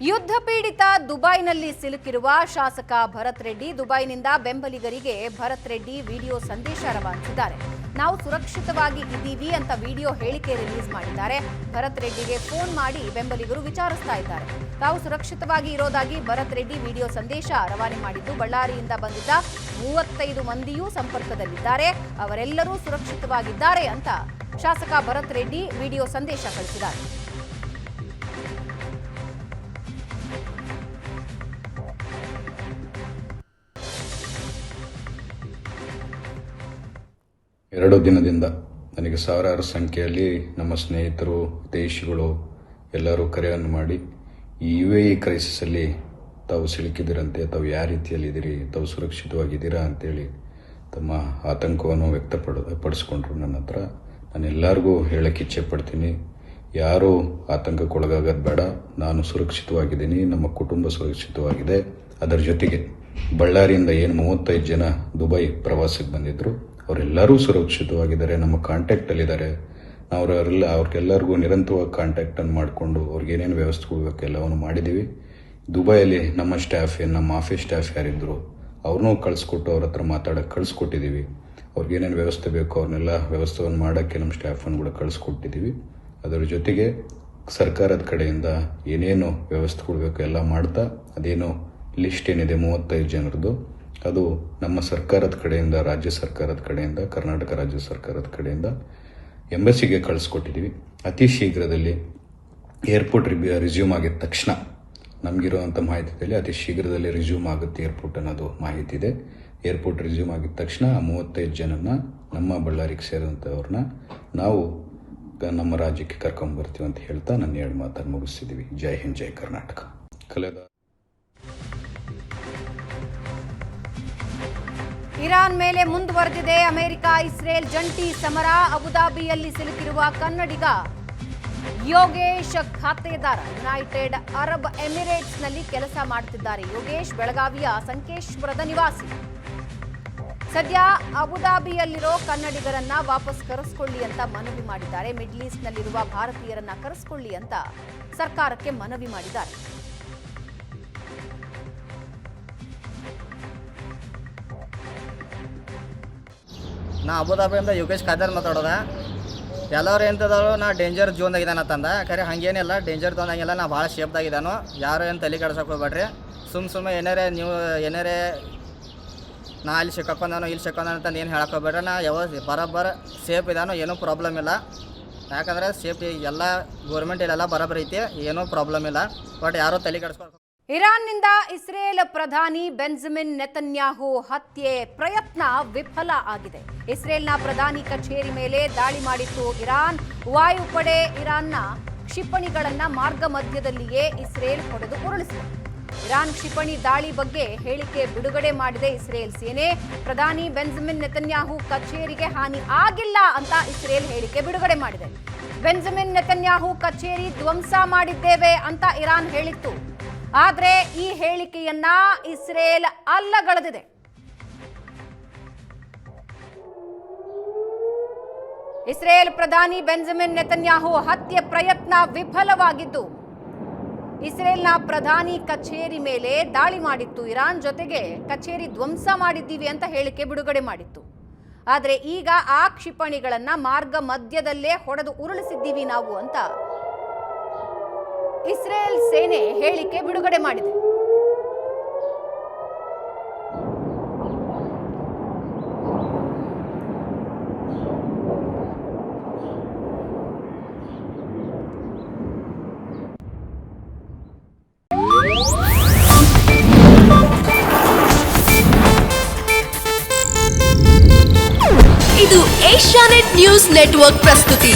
ಯುದ್ಧ ಪೀಡಿತ ದುಬೈನಲ್ಲಿ ಸಿಲುಕಿರುವ ಶಾಸಕ ಭರತ್ ರೆಡ್ಡಿ ದುಬೈನಿಂದ ಬೆಂಬಲಿಗರಿಗೆ ಭರತ್ ರೆಡ್ಡಿ ವಿಡಿಯೋ ಸಂದೇಶ ರವಾನಿಸಿದ್ದಾರೆ. ನಾವು ಸುರಕ್ಷಿತವಾಗಿ ಇದ್ದೀವಿ ಅಂತ ವಿಡಿಯೋ ಹೇಳಿಕೆ ರಿಲೀಸ್ ಮಾಡಿದ್ದಾರೆ. ಭರತ್ ರೆಡ್ಡಿಗೆ ಫೋನ್ ಮಾಡಿ ಬೆಂಬಲಿಗರು ವಿಚಾರಿಸ್ತಾ ಇದ್ದಾರೆ. ತಾವು ಸುರಕ್ಷಿತವಾಗಿ ಇರೋದಾಗಿ ಭರತ್ ರೆಡ್ಡಿ ವಿಡಿಯೋ ಸಂದೇಶ ರವಾನೆ ಮಾಡಿದ್ದು, ಬಳ್ಳಾರಿಯಿಂದ ಬಂದಿದ್ದ 35 ಮಂದಿಯೂ ಸಂಪರ್ಕದಲ್ಲಿದ್ದಾರೆ, ಅವರೆಲ್ಲರೂ ಸುರಕ್ಷಿತವಾಗಿದ್ದಾರೆ ಅಂತ ಶಾಸಕ ಭರತ್ ರೆಡ್ಡಿ ವಿಡಿಯೋ ಸಂದೇಶ ಕಳಿಸಿದ್ದಾರೆ. ಎರಡು ದಿನದಿಂದ ನನಗೆ ಸಾವಿರಾರು ಸಂಖ್ಯೆಯಲ್ಲಿ ನಮ್ಮ ಸ್ನೇಹಿತರು, ದೇಶಿಗಳು ಎಲ್ಲರೂ ಕರೆಯನ್ನು ಮಾಡಿ ಈ UAE ಕ್ರೈಸಿಸಲ್ಲಿ ತಾವು ಸಿಲುಕಿದಿರಂತೆ, ತಾವು ಯಾವ ರೀತಿಯಲ್ಲಿದ್ದೀರಿ, ತಾವು ಸುರಕ್ಷಿತವಾಗಿದ್ದೀರಾ ಅಂತೇಳಿ ತಮ್ಮ ಆತಂಕವನ್ನು ವ್ಯಕ್ತಪಡಿಸ್ಕೊಂಡ್ರು ನನ್ನ ಹತ್ರ. ನಾನು ಎಲ್ಲರಿಗೂ ಹೇಳಕ್ಕೆ ಇಚ್ಛೆ ಪಡ್ತೀನಿ, ಯಾರೂ ಆತಂಕಕ್ಕೊಳಗಾಗೋದು ಬೇಡ. ನಾನು ಸುರಕ್ಷಿತವಾಗಿದ್ದೀನಿ, ನಮ್ಮ ಕುಟುಂಬ ಸುರಕ್ಷಿತವಾಗಿದೆ. ಅದರ ಜೊತೆಗೆ ಬಳ್ಳಾರಿಯಿಂದ ಏನು 35 ಜನ ದುಬೈ ಪ್ರವಾಸಕ್ಕೆ ಬಂದಿದ್ರು ಅವರೆಲ್ಲರೂ ಸುರಕ್ಷಿತವಾಗಿದ್ದಾರೆ, ನಮ್ಮ ಕಾಂಟ್ಯಾಕ್ಟಲ್ಲಿದ್ದಾರೆ. ಅವ್ರಿಗೆಲ್ಲರಿಗೂ ನಿರಂತರವಾಗಿ ಕಾಂಟ್ಯಾಕ್ಟನ್ನು ಮಾಡಿಕೊಂಡು ಅವ್ರಿಗೇನೇನು ವ್ಯವಸ್ಥೆ ಕೊಡಬೇಕು ಎಲ್ಲವನ್ನು ಮಾಡಿದ್ದೀವಿ. ದುಬೈಯಲ್ಲಿ ನಮ್ಮ ಸ್ಟಾಫ್ ನಮ್ಮ ಆಫೀಸ್ ಸ್ಟಾಫ್ ಯಾರಿದ್ರು ಅವ್ರನ್ನೂ ಕಳಿಸ್ಕೊಟ್ಟು ಅವ್ರ ಹತ್ರ ಮಾತಾಡೋಕ್ಕೆ ಕಳಿಸ್ಕೊಟ್ಟಿದ್ದೀವಿ. ಅವ್ರಿಗೇನೇನು ವ್ಯವಸ್ಥೆ ಬೇಕೋ ಅವ್ರನ್ನೆಲ್ಲ ವ್ಯವಸ್ಥೆಯನ್ನು ಮಾಡೋಕ್ಕೆ ನಮ್ಮ ಸ್ಟಾಫನ್ನು ಕೂಡ ಕಳಿಸ್ಕೊಟ್ಟಿದ್ದೀವಿ. ಅದರ ಜೊತೆಗೆ ಸರ್ಕಾರದ ಕಡೆಯಿಂದ ಏನೇನು ವ್ಯವಸ್ಥೆ ಕೊಡಬೇಕು ಎಲ್ಲ ಮಾಡ್ತಾ, ಅದೇನು ಲಿಸ್ಟ್ ಏನಿದೆ 35 ಜನರದ್ದು, ಅದು ನಮ್ಮ ಸರ್ಕಾರದ ಕಡೆಯಿಂದ, ರಾಜ್ಯ ಸರ್ಕಾರದ ಕಡೆಯಿಂದ, ಕರ್ನಾಟಕ ರಾಜ್ಯ ಸರ್ಕಾರದ ಕಡೆಯಿಂದ ಎಂಬಸಿಗೆ ಕಳಿಸ್ಕೊಟ್ಟಿದ್ದೀವಿ. ಅತಿ ಶೀಘ್ರದಲ್ಲಿ ಏರ್ಪೋರ್ಟ್ ರಿಸ್ಯೂಮ್ ಆಗಿದ ತಕ್ಷಣ, ನಮಗಿರುವಂಥ ಮಾಹಿತಿಯಲ್ಲಿ ಅತಿ ಶೀಘ್ರದಲ್ಲಿ ರಿಸ್ಯೂಮ್ ಆಗುತ್ತೆ ಏರ್ಪೋರ್ಟ್ ಅನ್ನೋದು ಮಾಹಿತಿ ಇದೆ. ಏರ್ಪೋರ್ಟ್ ರಿಸ್ಯೂಮ್ ಆಗಿದ ತಕ್ಷಣ 35 ಜನನ ನಮ್ಮ ಬಳ್ಳಾರಿಗೆ ಸೇರಿದಂಥವ್ರನ್ನ ನಾವು ನಮ್ಮ ರಾಜ್ಯಕ್ಕೆ ಕರ್ಕೊಂಡ್ಬರ್ತೀವಿ ಅಂತ ಹೇಳ್ತಾ ನನ್ನ 2 ಮಾತನ್ನು ಮುಗಿಸ್ತಿದ್ದೀವಿ. ಜೈ ಹಿಂದ್, ಜೈ ಕರ್ನಾಟಕ. ಇರಾನ್ ಮೇಲೆ ಮುಂದುವರೆದಿದೆ ಅಮೆರಿಕ ಇಸ್ರೇಲ್ ಜಂಟಿ ಸಮರ. ಅಬುದಾಬಿಯಲ್ಲಿ ಸಿಲುಕಿರುವ ಕನ್ನಡಿಗ ಯೋಗೇಶ್ ಖಾತೆದಾರ ಯುನೈಟೆಡ್ ಅರಬ್ ಎಮಿರೇಟ್ಸ್ನಲ್ಲಿ ಕೆಲಸ ಮಾಡುತ್ತಿದ್ದಾರೆ. ಯೋಗೇಶ್ ಬೆಳಗಾವಿಯ ಸಂಕೇಶ್ವರದ ನಿವಾಸಿ. ಸದ್ಯ ಅಬುದಾಬಿಯಲ್ಲಿರೋ ಕನ್ನಡಿಗರನ್ನ ವಾಪಸ್ ಕರೆಸಿಕೊಳ್ಳಿ ಅಂತ ಮನವಿ ಮಾಡಿದ್ದಾರೆ. ಮಿಡ್ಲ್ ಈಸ್ಟ್ನಲ್ಲಿರುವ ಭಾರತೀಯರನ್ನ ಕರೆಸಿಕೊಳ್ಳಿ ಅಂತ ಸರ್ಕಾರಕ್ಕೆ ಮನವಿ ಮಾಡಿದ್ದಾರೆ. ನಾ ಅಬುದಾಬಿಯಿಂದ ಯೋಗೇಶ್ ಖಾದರ್ ಮಾತಾಡೋದ. ಎಲ್ಲರೂ ಎಂತದವರು ನಾ ಡೇಂಜರ್ ಝೋನ್ದಾಗಿದ್ದಾನ ಅಂತಂದ. ಖರೆ ಹಂಗೇನಿಲ್ಲ, ಡೇಂಜರ್ ಝೋನ್ದಾಗಿಲ್ಲ, ನಾ ಭಾಳ ಶೇಪ್ದಾಗಿದ್ದಾನು. ಯಾರು ಏನು ತಲೆ ಕೆಡ್ಸೋಕೆ ಹೋಗ್ಬೇಡ್ರಿ. ಸುಮ್ಮನೆ ಏನಾರೇ ನಾ ಅಲ್ಲಿ ಸಿಕ್ಕಾಕೊಂಡಾನು ಇಲ್ಲಿ ಸಿಕ್ಕೊಂಡಾನು ಅಂತಂದು ಏನು ಹೇಳಕ್ಕೆ ಹೋಗ್ಬೇಡ್ರಿ. ನಾ ಬರೋಬ್ಬರ ಸೇಫ್ ಇದ್ದಾನು, ಏನೂ ಪ್ರಾಬ್ಲಮ್ ಇಲ್ಲ. ಯಾಕಂದರೆ ಸೇಫ್ ಎಲ್ಲ ಗೌರ್ಮೆಂಟ್ ಇಲ್ಲೆಲ್ಲ ಬರೋಬ್ಬರ ಐತಿ, ಏನೂ ಪ್ರಾಬ್ಲಮ್ ಇಲ್ಲ. ಬಟ್ ಯಾರೂ ತಲೆ ಕೆಡ್ಸ್ಕೊ. ಇರಾನ್ನಿಂದ ಇಸ್ರೇಲ್ ಪ್ರಧಾನಿ ಬೆಂಜಮಿನ್ ನೆತನ್ಯಾಹು ಹತ್ಯೆ ಪ್ರಯತ್ನ ವಿಫಲ ಆಗಿದೆ. ಇಸ್ರೇಲ್ನ ಪ್ರಧಾನಿ ಕಚೇರಿ ಮೇಲೆ ದಾಳಿ ಮಾಡಿತ್ತು ಇರಾನ್. ವಾಯುಪಡೆ ಇರಾನ್ನ ಕ್ಷಿಪಣಿಗಳನ್ನ ಮಾರ್ಗ ಮಧ್ಯದಲ್ಲಿಯೇ ಇಸ್ರೇಲ್ ಹೊಡೆದು ಉರುಳಿಸಿದೆ. ಇರಾನ್ ಕ್ಷಿಪಣಿ ದಾಳಿ ಬಗ್ಗೆ ಹೇಳಿಕೆ ಬಿಡುಗಡೆ ಮಾಡಿದೆ ಇಸ್ರೇಲ್ ಸೇನೆ. ಪ್ರಧಾನಿ ಬೆಂಜಮಿನ್ ನೆತನ್ಯಾಹು ಕಚೇರಿಗೆ ಹಾನಿ ಆಗಿಲ್ಲ ಅಂತ ಇಸ್ರೇಲ್ ಹೇಳಿಕೆ ಬಿಡುಗಡೆ ಮಾಡಿದೆ. ಬೆಂಜಮಿನ್ ನೆತನ್ಯಾಹು ಕಚೇರಿ ಧ್ವಂಸ ಮಾಡಿದ್ದೇವೆ ಅಂತ ಇರಾನ್ ಹೇಳಿತ್ತು. ಆದರೆ ಈ ಹೇಳಿಕೆಯನ್ನ ಇಸ್ರೇಲ್ ಅಲ್ಲಗಳೆದಿದೆ. ಇಸ್ರೇಲ್ ಪ್ರಧಾನಿ ಬೆಂಜಮಿನ್ ನೆತನ್ಯಾಹು ಹತ್ಯೆ ಪ್ರಯತ್ನ ವಿಫಲವಾಗಿದ್ದು, ಇಸ್ರೇಲ್ನ ಪ್ರಧಾನಿ ಕಚೇರಿ ಮೇಲೆ ದಾಳಿ ಮಾಡಿತ್ತು ಇರಾನ್. ಜೊತೆಗೆ ಕಚೇರಿ ಧ್ವಂಸ ಮಾಡಿದ್ದೀವಿ ಅಂತ ಹೇಳಿಕೆ ಬಿಡುಗಡೆ ಮಾಡಿತ್ತು. ಆದರೆ ಈಗ ಆ ಕ್ಷಿಪಣಿಗಳನ್ನ ಮಾರ್ಗ ಮಧ್ಯದಲ್ಲೇ ಹೊಡೆದು ಉರುಳಿಸಿದ್ದೀವಿ ನಾವು ಅಂತ ಇಸ್ರೇಲ್ ಸೇನೆ ಹೇಳಿಕೆ ಬಿಡುಗಡೆ ಮಾಡಿದೆ. ಇದು ಏಷ್ಯಾನೆಟ್ ನ್ಯೂಸ್ ನೆಟ್ವರ್ಕ್ ಪ್ರಸ್ತುತಿ.